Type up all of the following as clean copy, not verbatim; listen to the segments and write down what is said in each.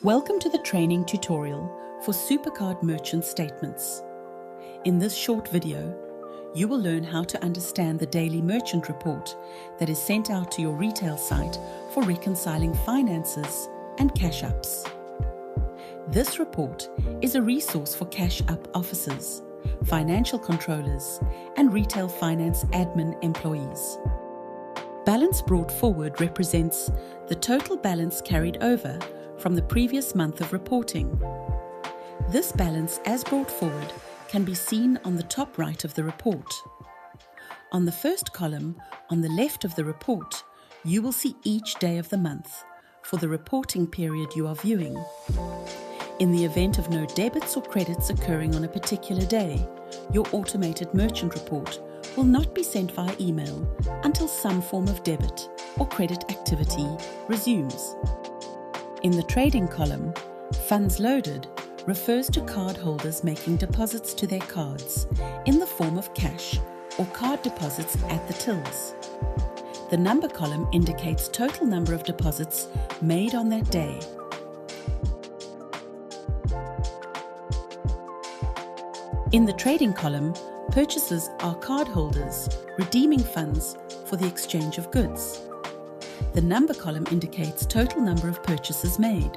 Welcome to the training tutorial for SuperCard merchant statements. In this short video, you will learn how to understand the daily merchant report that is sent out to your retail site for reconciling finances and cash ups. This report is a resource for cash up officers, financial controllers, and retail finance admin employees. Balance brought forward represents the total balance carried over from the previous month of reporting. This balance as brought forward can be seen on the top right of the report. On the first column on the left of the report, you will see each day of the month for the reporting period you are viewing. In the event of no debits or credits occurring on a particular day, your automated merchant report will not be sent via email until some form of debit or credit activity resumes. In the trading column, funds loaded refers to cardholders making deposits to their cards in the form of cash or card deposits at the tills. The number column indicates total number of deposits made on that day. In the trading column, purchasers are cardholders redeeming funds for the exchange of goods. The number column indicates total number of purchases made.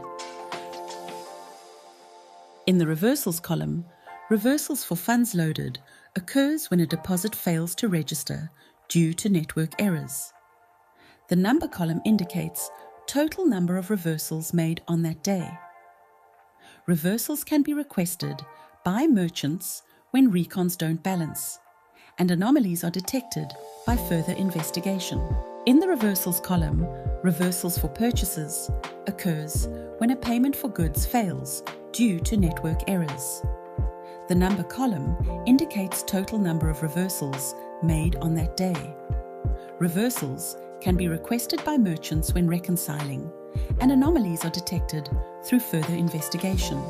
In the reversals column, reversals for funds loaded occurs when a deposit fails to register due to network errors. The number column indicates total number of reversals made on that day. Reversals can be requested by merchants when recons don't balance, and anomalies are detected by further investigation. In the reversals column, reversals for purchases occurs when a payment for goods fails due to network errors. The number column indicates total number of reversals made on that day. Reversals can be requested by merchants when reconciling, and anomalies are detected through further investigation.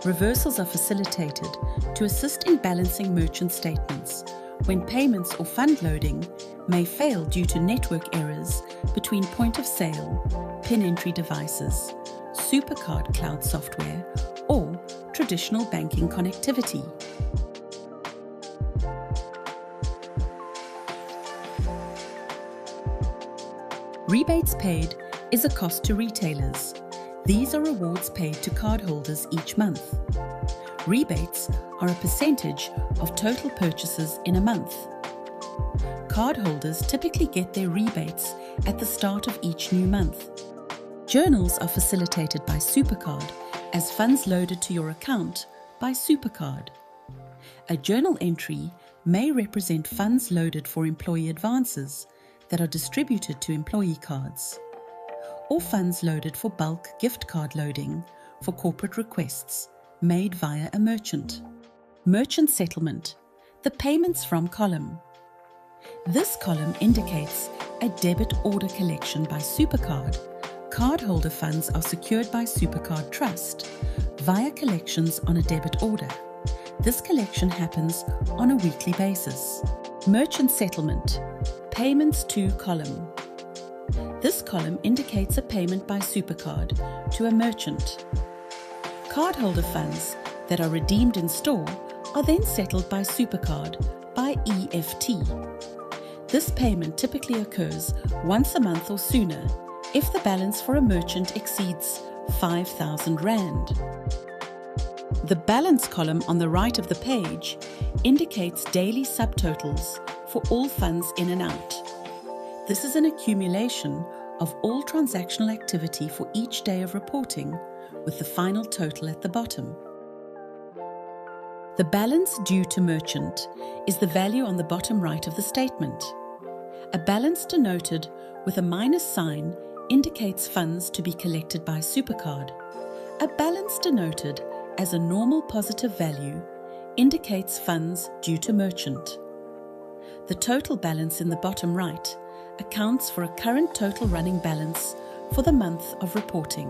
Reversals are facilitated to assist in balancing merchant statements when payments or fund loading may fail due to network errors between point of sale, PIN entry devices, SuperCard cloud software, or traditional banking connectivity. Rebates paid is a cost to retailers. These are rewards paid to cardholders each month. Rebates are a percentage of total purchases in a month. Cardholders typically get their rebates at the start of each new month. Journals are facilitated by SuperCard as funds loaded to your account by SuperCard. A journal entry may represent funds loaded for employee advances that are distributed to employee cards, or funds loaded for bulk gift card loading for corporate requests made via a merchant. Merchant settlement, the payments from column. This column indicates a debit order collection by SuperCard. Cardholder funds are secured by SuperCard Trust via collections on a debit order. This collection happens on a weekly basis. Merchant settlement, payments to column. This column indicates a payment by SuperCard to a merchant. Cardholder funds that are redeemed in store are then settled by SuperCard by EFT. This payment typically occurs once a month or sooner if the balance for a merchant exceeds 5,000 Rand. The balance column on the right of the page indicates daily subtotals for all funds in and out. This is an accumulation of all transactional activity for each day of reporting, with the final total at the bottom. The balance due to merchant is the value on the bottom right of the statement. A balance denoted with a minus sign indicates funds to be collected by SuperCard. A balance denoted as a normal positive value indicates funds due to merchant. The total balance in the bottom right accounts for a current total running balance for the month of reporting.